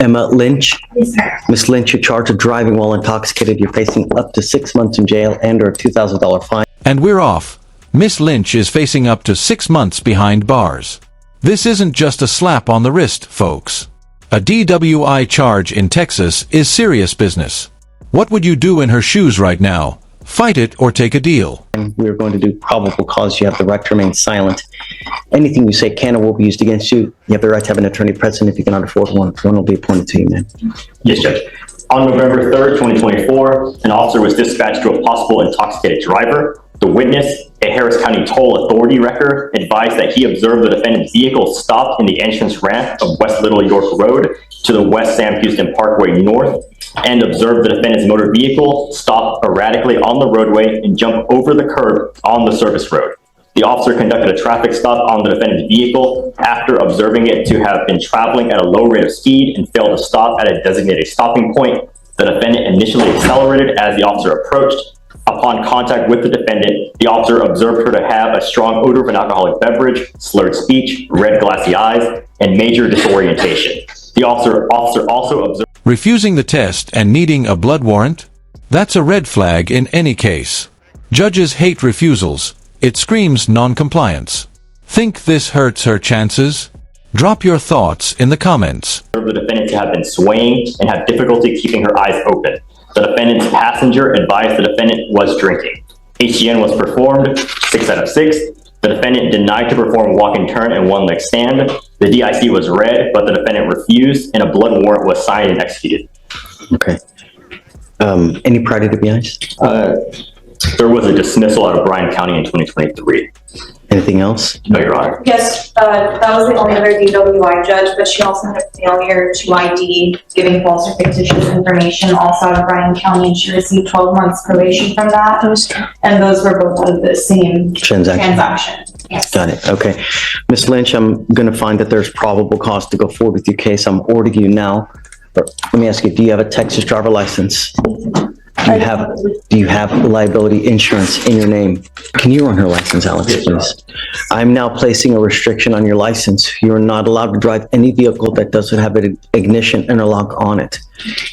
Emma Lynch. Yes, sir. Miss Lynch, you're charged with driving while intoxicated. You're facing up to 6 months in jail and or a $2,000 fine. And we're off. Miss Lynch is facing up to 6 months behind bars. This isn't just a slap on the wrist, folks. A DWI charge in Texas is serious business. What would you do in her shoes right now? Fight it or take a deal. And we're going to do probable cause. You have the right to remain silent. Anything you say can or will be used against you. You have the right to have an attorney present. If you cannot afford one will be appointed to you, man. Yes, Judge. On November 3rd, 2024, an officer was dispatched to a possible intoxicated driver. The witness, a Harris County toll authority wrecker, advised that he observed the defendant's vehicle stopped in the entrance ramp of West Little York Road to the West Sam Houston Parkway North, and observed the defendant's motor vehicle stop erratically on the roadway and jump over the curb on the service road. The officer conducted a traffic stop on the defendant's vehicle after observing it to have been traveling at a low rate of speed and failed to stop at a designated stopping point. The defendant initially accelerated as the officer approached. Upon contact with the defendant, the officer observed her to have a strong odor of an alcoholic beverage, slurred speech, red glassy eyes, and major disorientation. The officer also observed Refusing the test and needing a blood warrant? That's a red flag in any case. Judges hate refusals. It screams non-compliance. Think this hurts her chances? Drop your thoughts in the comments. the defendant to have been swaying and have difficulty keeping her eyes open. The defendant's passenger advised the defendant was drinking. HGN was performed, 6 out of 6. The defendant denied to perform walk and turn and one leg stand. The DIC was read, but the defendant refused, and a blood warrant was signed and executed. Okay. Any prior to DWIs? There was a dismissal out of Bryan County in 2023. Anything else? No, Your Honor. Yes, that was the only other DWI judge, but she also had a failure to ID, giving false or fictitious information, also out of Bryan County, and she received 12 months probation from that. And those were both out of the same transaction. Yes. Got it. Okay. Ms. Lynch, I'm going to find that there's probable cause to go forward with your case. I'm ordering you now. But let me ask you, do you have a Texas driver license? Do you have liability insurance in your name? Can you run her license, Alex, please? I'm now placing a restriction on your license. You're not allowed to drive any vehicle that doesn't have an ignition interlock on it.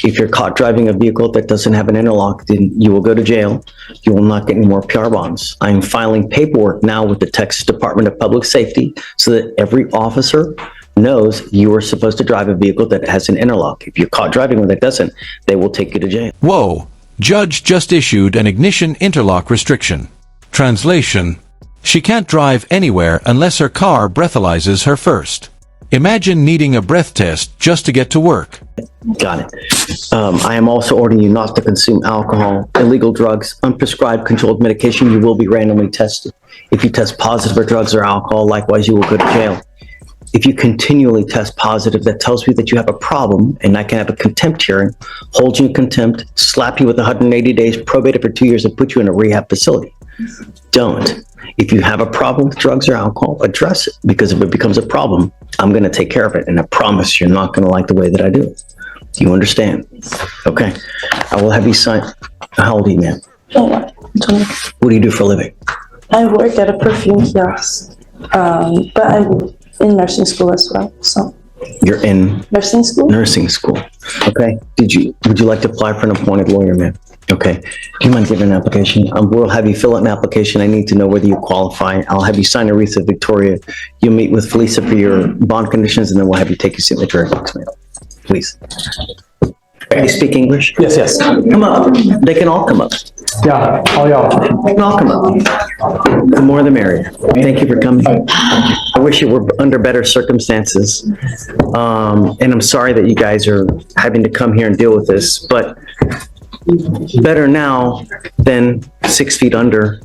If you're caught driving a vehicle that doesn't have an interlock, then you will go to jail. You will not get any more PR bonds. I'm filing paperwork now with the Texas Department of Public Safety so that every officer knows you are supposed to drive a vehicle that has an interlock. If you're caught driving one that doesn't, they will take you to jail. Whoa! Judge just issued an ignition interlock restriction. Translation: she can't drive anywhere unless her car breathalyzes her first. Imagine needing a breath test just to get to work. Got it. I am also ordering you not to consume alcohol, illegal drugs, unprescribed controlled medication. You will be randomly tested. If you test positive for drugs or alcohol, likewise, you will go to jail. If you continually test positive, that tells me that you have a problem, and I can have a contempt hearing, hold you in contempt, slap you with 180 days, probate it for 2 years, and put you in a rehab facility. Don't. If you have a problem with drugs or alcohol, address it, because if it becomes a problem, I'm going to take care of it, and I promise you're not going to like the way that I do it. Do you understand? Okay. I will have you sign. How old are you, ma'am? Oh, What do you do for a living? I work at a perfume kiosk, but I'm in nursing school as well. So You're in nursing school. nursing school. Okay. Would you like to apply for an appointed lawyer, ma'am? Okay. Do you mind giving an application? We'll have you fill out an application. I need to know whether you qualify. I'll have you sign a wreath of Victoria. You'll meet with Fleischer for your bond conditions, and then we'll have you take your signature box, ma'am. Please. Can you speak English? Yes, yes. Come up. They can all come up. Yeah, oh yeah. They can all come up. The more the merrier. Thank you for coming. I wish it were under better circumstances. And I'm sorry that you guys are having to come here and deal with this, but better now than 6 feet under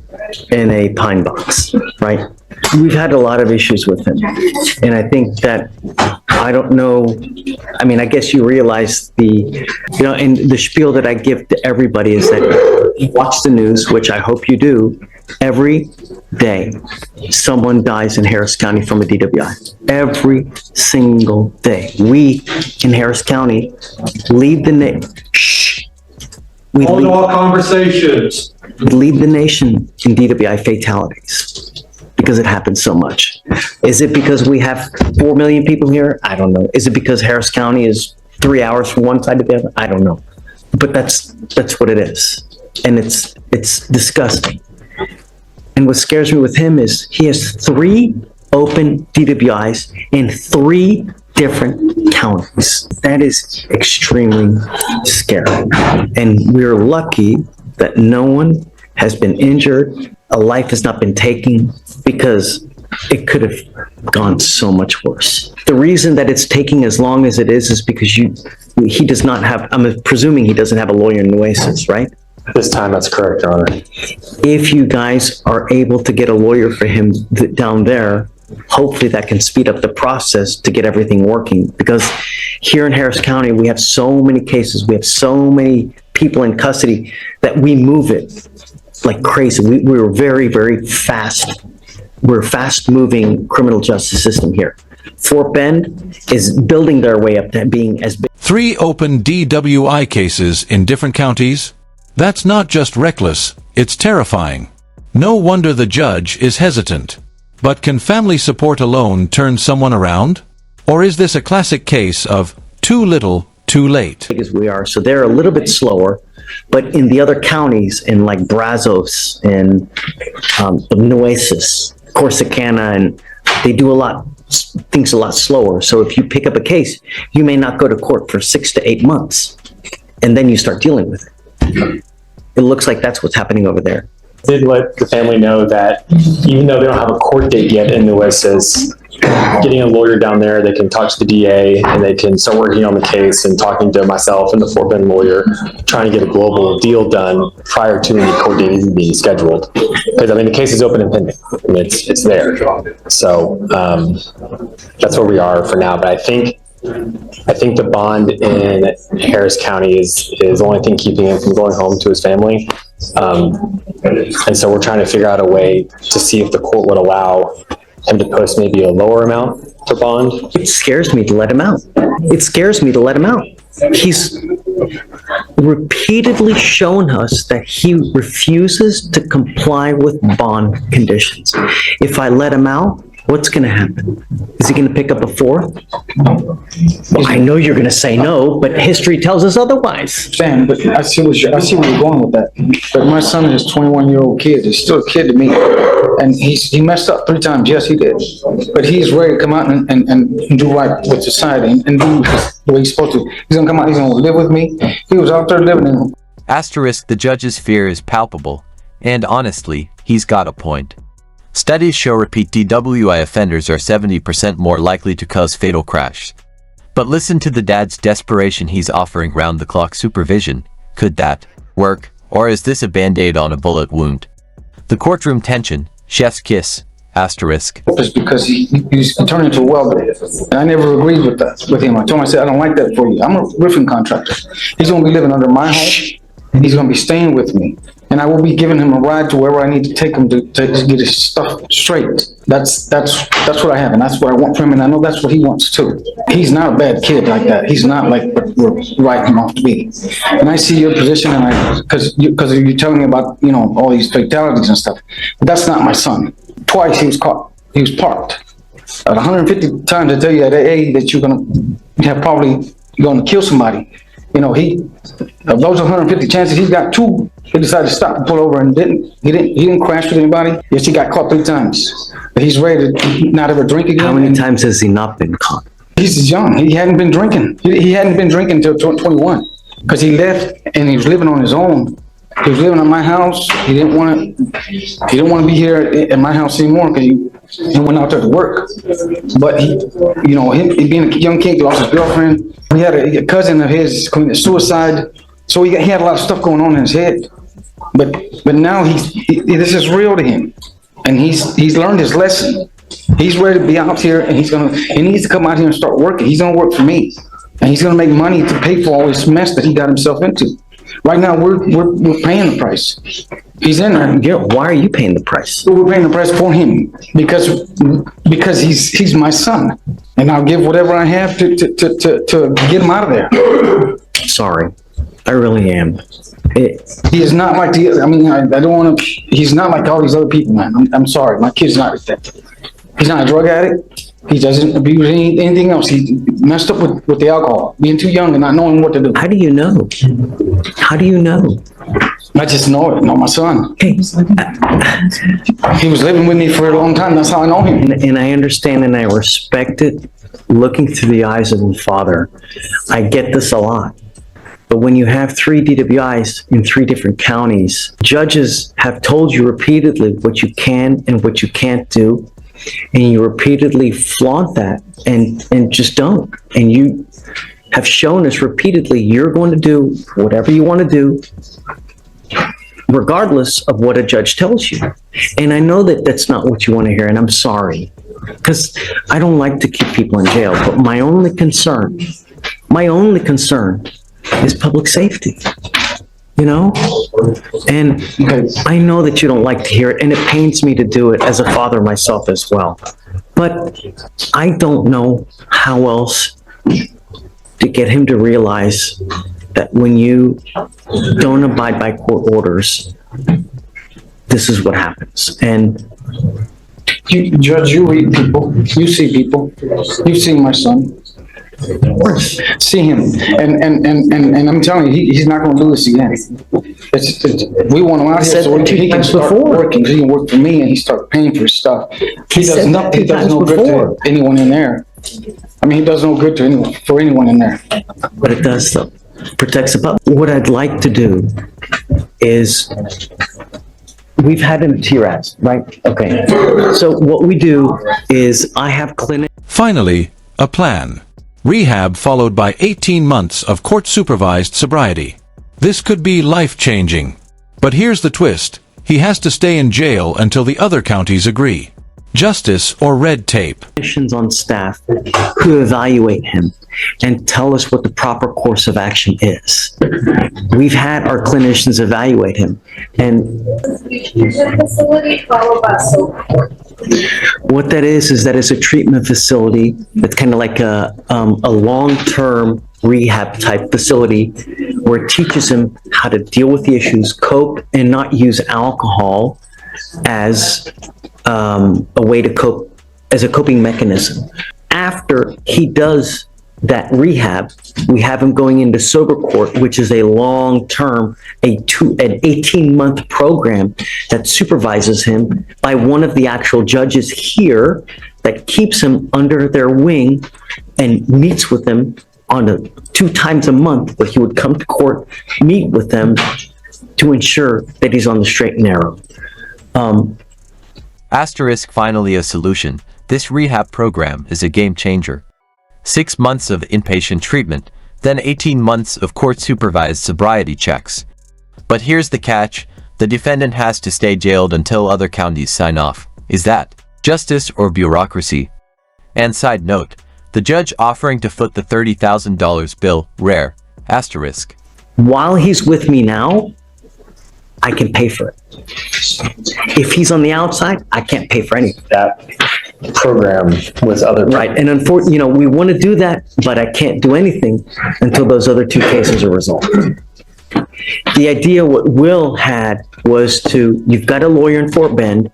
in a pine box, right? We've had a lot of issues with him. And I think that, I don't know, I mean, I guess you realize and the spiel that I give to everybody is that watch the news, which I hope you do. Every day, someone dies in Harris County from a DWI. Every single day. We in Harris County lead the nation. We lead the nation in DWI fatalities because it happens so much. Is it because we have 4 million people here? I don't know. Is it because Harris County is 3 hours from one side to the other. I don't know. But that's what it is. And it's disgusting. And what scares me with him is he has 3 open DWIs in 3 different counties. That is extremely scary. And we're lucky that no one has been injured, a life has not been taken, because it could have gone so much worse. The reason that it's taking as long as it is because he does not have, I'm presuming he doesn't have a lawyer in Nueces, right? This time, that's correct, Your Honor. If you guys are able to get a lawyer for him down there, hopefully that can speed up the process to get everything working. Because here in Harris County, we have so many cases, we have so many people in custody that we move it like crazy. We're very, very fast. We're a fast-moving criminal justice system here. Fort Bend is building their way up to being as big. 3 open DWI cases in different counties? That's not just reckless, it's terrifying. No wonder the judge is hesitant. But can family support alone turn someone around? Or is this a classic case of too little, too late? As we are, so they're a little bit slower, but in the other counties, in like Brazos and Nueces, Corsicana, and they do things a lot slower. So if you pick up a case, you may not go to court for 6 to 8 months, and then you start dealing with it. It looks like that's what's happening over there. Did let the family know that even though they don't have a court date yet in Nueces, getting a lawyer down there, they can talk to the DA and they can start working on the case and talking to myself and the Fort Bend lawyer, trying to get a global deal done prior to any court date even being scheduled. Because I mean, the case is open and pending. I mean, it's there. So that's where we are for now. But I think the bond in Harris County is the only thing keeping him from going home to his family. And so we're trying to figure out a way to see if the court would allow him to post maybe a lower amount for bond. It scares me to let him out. It scares me to let him out. He's repeatedly shown us that he refuses to comply with bond conditions. If I let him out, what's going to happen? Is he going to pick up a 4th? Well, I know you're going to say no, but history tells us otherwise. Sam, but I see where you're going with that. But my son is a 21-year-old kid. He's still a kid to me. And he messed up 3 times. Yes, he did. But he's ready to come out and do right with society and do the way he's supposed to. He's going to come out, he's going to live with me. He was out there living in. Asterisk, the judge's fear is palpable. And honestly, he's got a point. Studies show repeat DWI offenders are 70% more likely to cause fatal crash. But listen to the dad's desperation. He's offering round-the-clock supervision. Could that work? Or is this a band-aid on a bullet wound? The courtroom tension, chef's kiss, asterisk. It's because he's turned into a welder. And I never agreed with him. I told him, I said, I don't like that for you. I'm a roofing contractor. He's going to be living under my home. He's going to be staying with me. And I will be giving him a ride to wherever I need to take him to get his stuff straight. That's what I have, and that's what I want from him, and I know that's what he wants too. He's not a bad kid like that. He's not like what we're writing him off to be. And I see your position, and because you're telling me about, all these fatalities and stuff. But that's not my son. Twice he was caught. He was parked. 150 times I tell you at AA that you're probably going to kill somebody. Of those 150 chances, he's got 2. He decided to stop and pull over and he didn't crash with anybody. Yes, he got caught 3 times. But he's ready to not ever drink again. How many times has he not been caught? He's young. He hadn't been drinking. He hadn't been drinking until 21 because he left and he was living on his own. He was living at my house. He didn't want to be here at my house anymore because he went out there to work. But he being a young kid, he lost his girlfriend. He had a cousin of his committed suicide. So he had a lot of stuff going on in his head. But now this is real to him, and he's learned his lesson. He's ready to be out here, and he needs to come out here and start working. He's gonna work for me, and he's gonna make money to pay for all this mess that he got himself into. Right now, we're paying the price. He's in there. Yeah, why are you paying the price? We're paying the price for him because he's my son, and I'll give whatever I have to get him out of there. Sorry, I really am. He is not like I don't want to. He's not like all these other people, man. I'm sorry, my kid's not like that. He's not a drug addict. He doesn't abuse anything else. He messed up with the alcohol, being too young and not knowing what to do. How do you know? How do you know? I just know it, know my son. Okay, He was living with me for a long time, that's how I know him. and I understand and I respect it, looking through the eyes of a father. I get this a lot. But when you have 3 DWIs in 3 different counties, judges have told you repeatedly what you can and what you can't do, and you repeatedly flaunt that and just don't. And you have shown us repeatedly you're going to do whatever you want to do, regardless of what a judge tells you. And I know that that's not what you want to hear, and I'm sorry, because I don't like to keep people in jail, but my only concern is public safety, you know? And I know that you don't like to hear it, and it pains me to do it as a father myself as well. But I don't know how else to get him to realize that when you don't abide by court orders, this is what happens. And Judge, you read people, you see people, you've seen my son. See him, and I'm telling you, he's not gonna do this again. We want him out here so he can start working, he can work for me and he start paying for his stuff. He does nothing, he does no good to anyone in there. I mean, he does no good to anyone, for anyone in there. But it does though, protects the public. What I'd like to do is, we've had him TRAS, right? Okay, so what we do is I have clinic. Finally, a plan. Rehab followed by 18 months of court-supervised sobriety. This could be life-changing. But here's the twist. He has to stay in jail until the other counties agree. Justice or red tape? Clinicians on staff who evaluate him and tell us what the proper course of action is. We've had our clinicians evaluate him, and what that is that it's a treatment facility. It's kind of like a long-term rehab type facility where it teaches him how to deal with the issues, cope, and not use alcohol as a way to cope, as a coping mechanism. After he does that rehab, we have him going into sober court, which is a long-term, an 18-month program that supervises him by one of the actual judges here that keeps him under their wing and meets with them on 2 times a month, that he would come to court, meet with them to ensure that he's on the straight and narrow. Asterisk finally a solution. This rehab program is a game changer. 6 months of inpatient treatment, then 18 months of court-supervised sobriety checks. But here's the catch. The defendant has to stay jailed until other counties sign off. Is that justice or bureaucracy? And side note, the judge offering to foot the $30,000 bill, rare. Asterisk. While he's with me now, I can pay for it. If he's on the outside, I can't pay for anything. That program with other. Right, and unfortunately, we want to do that, but I can't do anything until those other 2 cases are resolved. The idea what Will had was you've got a lawyer in Fort Bend,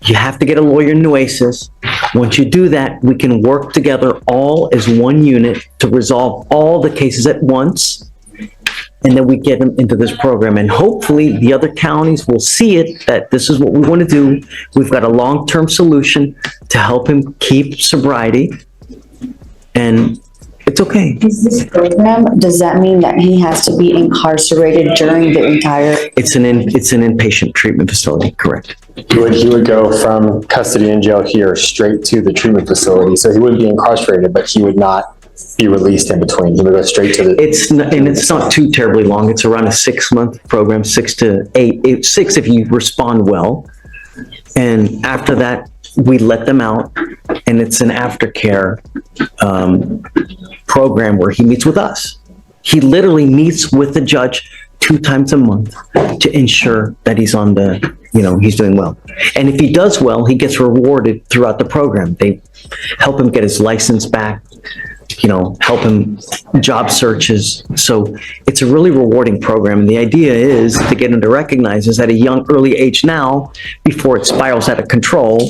you have to get a lawyer in Nueces. Once you do that, we can work together all as one unit to resolve all the cases at once, and then we get them into this program. And hopefully the other counties will see it, that this is what we want to do. We've got a long-term solution to help him keep sobriety, and it's okay. Is this program, does that mean that he has to be incarcerated during the entire? It's an inpatient treatment facility, correct? He would go from custody and jail here straight to the treatment facility. So he wouldn't be incarcerated, but he would not be released in between. He would go straight to the. It's not too terribly long. It's around a 6-month program, 6 to 8, 6 if you respond well. And after that, we let them out, and it's an aftercare program where he meets with us. He literally meets with the judge 2 times a month to ensure that he's on the, he's doing well. And if he does well, he gets rewarded throughout the program. They help him get his license back. help him job searches. So it's a really rewarding program. And the idea is to get him to recognize this at a young, early age now, before it spirals out of control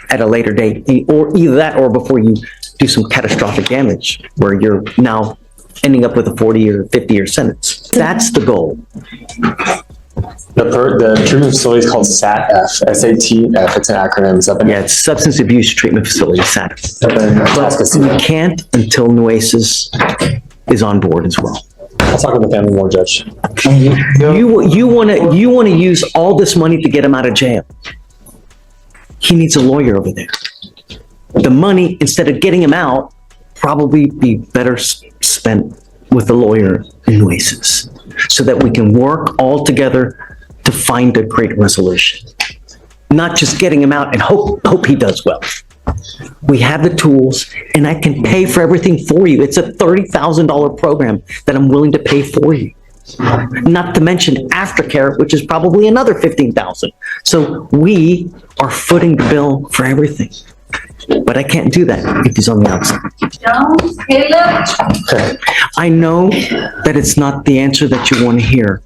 at a later date, or either that or before you do some catastrophic damage where you're now ending up with a 40 or 50-year sentence. That's the goal. The treatment facility is called SATF, SATF, it's an acronym. Yeah, it's Substance Abuse Treatment Facility, SATF. But we can't until Nueces is on board as well. I'll talk with the family more, Judge. You want to use all this money to get him out of jail. He needs a lawyer over there. The money, instead of getting him out, probably be better spent with a lawyer in Nueces, so that we can work all together to find a great resolution. Not just getting him out and hope he does well. We have the tools, and I can pay for everything for you. It's a $30,000 program that I'm willing to pay for you. Not to mention aftercare, which is probably another $15,000. So we are footing the bill for everything. But I can't do that if he's on the outside. I know that it's not the answer that you want to hear,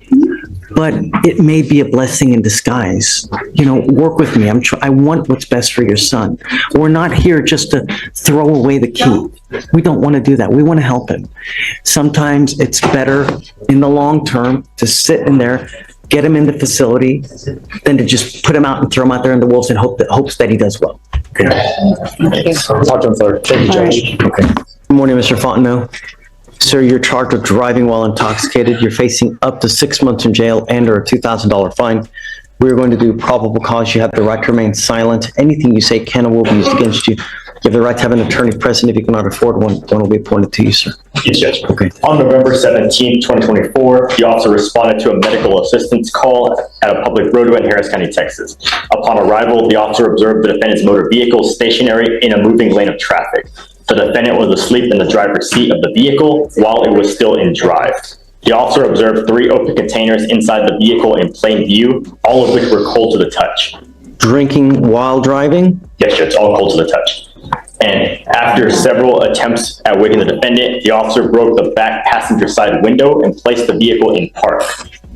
but it may be a blessing in disguise. Work with me. I want what's best for your son. We're not here just to throw away the key. We don't want to do that. We want to help him. Sometimes it's better in the long term to sit in there, get him in the facility, than to just put him out and throw him out there in the wolves and hopes that he does well. Okay. I'll talk to him further. Thank you, Judge. Okay. Good morning, Mr. Fontnau. Sir, you're charged with driving while intoxicated. You're facing up to 6 months in jail and or a $2,000 fine. We're going to do probable cause. You have the right to remain silent. Anything you say can or will be used against you. You have the right to have an attorney present. If you cannot afford one will be appointed to you, sir. Yes, Judge. Okay. On November 17, 2024, the officer responded to a medical assistance call at a public roadway in Harris County, Texas. Upon arrival, the officer observed the defendant's motor vehicle stationary in a moving lane of traffic. The defendant was asleep in the driver's seat of the vehicle while it was still in drive. The officer observed 3 open containers inside the vehicle in plain view, all of which were cold to the touch. Drinking while driving? Yes, Judge, all cold to the touch. And after several attempts at waking the defendant, the officer broke the back passenger side window and placed the vehicle in park.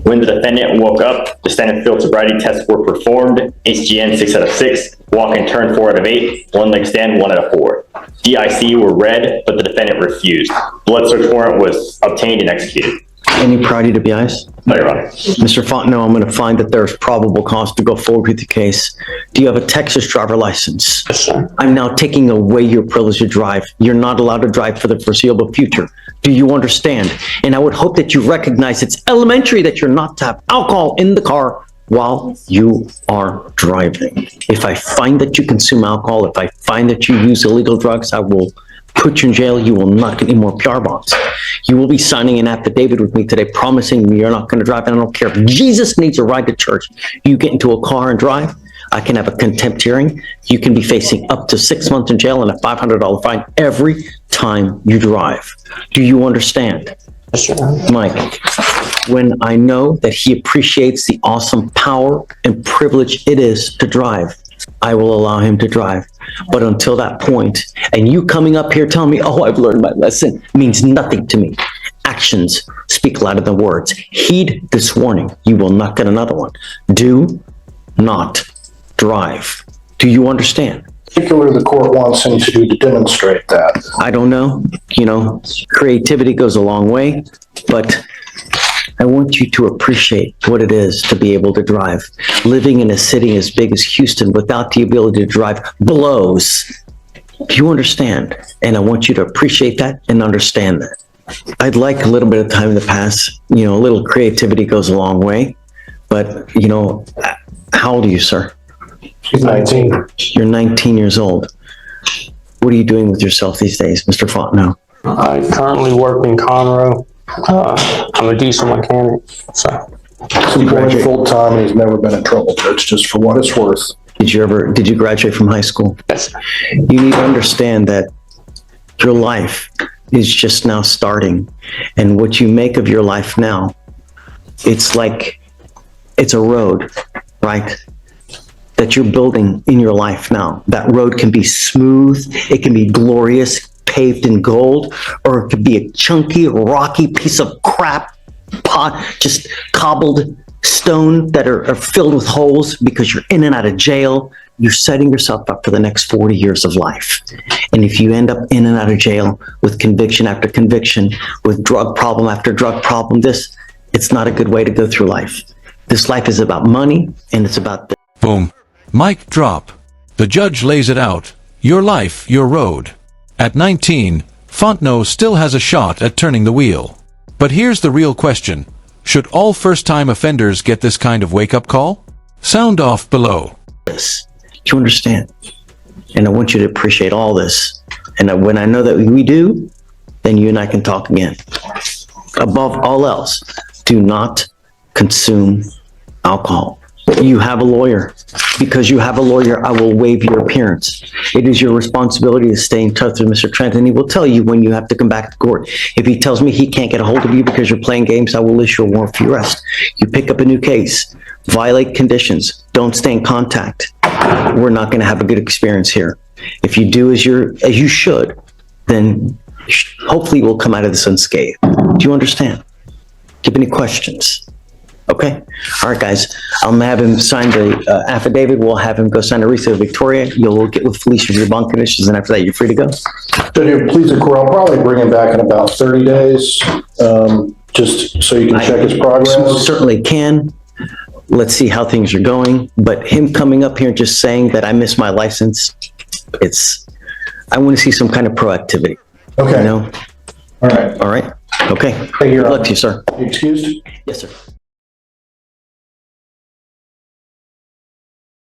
When the defendant woke up, the standard field sobriety tests were performed, HGN 6 out of 6, walk and turn 4 out of 8, one leg stand 1 out of 4. DIC were read, but the defendant refused. Blood search warrant was obtained and executed. Any priority to be eyes? No, Your Honor. Mr. Fontnau, I'm going to find that there's probable cause to go forward with the case. Do you have a Texas driver license? Yes, sir. I'm now taking away your privilege to drive. You're not allowed to drive for the foreseeable future. Do you understand? And I would hope that you recognize it's elementary that you're not to have alcohol in the car while you are driving. If I find that you consume alcohol, if I find that you use illegal drugs, I will put you in jail. You will not get any more PR bonds. You will be signing an affidavit with me today promising me you're not going to drive, and I don't care if Jesus needs a ride to church. You get into a car and drive, I can have a contempt hearing. You can be facing up to 6 months in jail and a $500 fine every time you drive. Do you understand? Yes, sir. Mike, when I know that he appreciates the awesome power and privilege it is to drive, I will allow him to drive. But until that point, and you coming up here telling me, oh, I've learned my lesson, means nothing to me. Actions speak louder than words. Heed this warning. You will not get another one. Do not drive. Do you understand? Particularly the court wants him to demonstrate that. I don't know. Creativity goes a long way, but I want you to appreciate what it is to be able to drive. Living in a city as big as Houston without the ability to drive blows. Do you understand? And I want you to appreciate that and understand that. I'd like a little bit of time in the past. A little creativity goes a long way. But, how old are you, sir? He's 19. You're 19 years old. What are you doing with yourself these days, Mr. Fontnau? I currently work in Conroe. I'm a diesel mechanic, so. He's employed full-time and he's never been in trouble. It's just for what it's worth. Did you graduate from high school? Yes. You need to understand that your life is just now starting. And what you make of your life now, it's a road, right? That you're building in your life now. That road can be smooth. It can be glorious, paved in gold, or it could be a chunky, rocky piece of crap pot, just cobbled stone that are filled with holes because you're in and out of jail. You're setting yourself up for the next 40 years of life. And if you end up in and out of jail with conviction after conviction, with drug problem after drug problem, it's not a good way to go through life. This life is about money, and it's about... Boom. Mic drop. The judge lays it out. Your life, your road. At 19, Fontnau still has a shot at turning the wheel. But here's the real question. Should all first-time offenders get this kind of wake-up call? Sound off below. This. Do you understand? And I want you to appreciate all this. And when I know that we do, then you and I can talk again. Above all else, do not consume alcohol. You have a lawyer. Because you have a lawyer, I will waive your appearance. It is your responsibility to stay in touch with Mr. Trent, and he will tell you when you have to come back to court. If he tells me he can't get a hold of you because you're playing games, I will issue a warrant for your arrest. You pick up a new case, violate conditions, don't stay in contact. We're not going to have a good experience here. If you do as you should, then hopefully we'll come out of this unscathed. Do you understand? Do you have any questions? Okay. All right, guys. I'll have him sign the affidavit. We'll have him go sign a receipt of Victoria. You'll get with Fleischer your bond conditions, and after that, you're free to go. Judge, please, the court, I'll probably bring him back in about 30 days, just so you can check his progress. Certainly can. Let's see how things are going. But him coming up here and just saying that I missed my license, I want to see some kind of proactivity. Okay. You know? All right. All right. Okay. Thank you, Your Good luck Honor. to you, sir. You excused? Yes, sir.